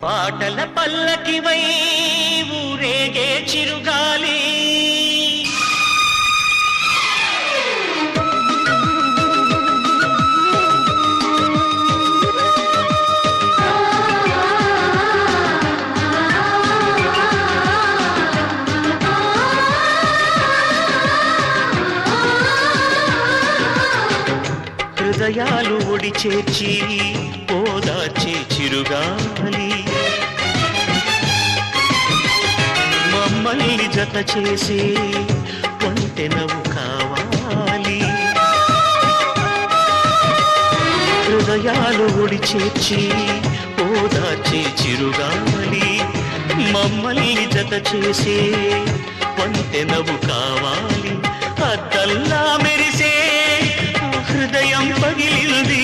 పాటల పల్లకివై ఊరేగే చిరుగాలి హృదయాలు ఒడి చేర్చి ఓదార్చే చిరుగాలి మమ్మల్ని జత చేసే ఒంటెనవు కావాలి హృదయాలు ఒడి చేర్చి ఓదార్చే చిరుగాలి మమ్మల్ని జత చేసే ఒంటెనవు కావాలి అద్దల్లా మెరిసే హృదయం పగిలింది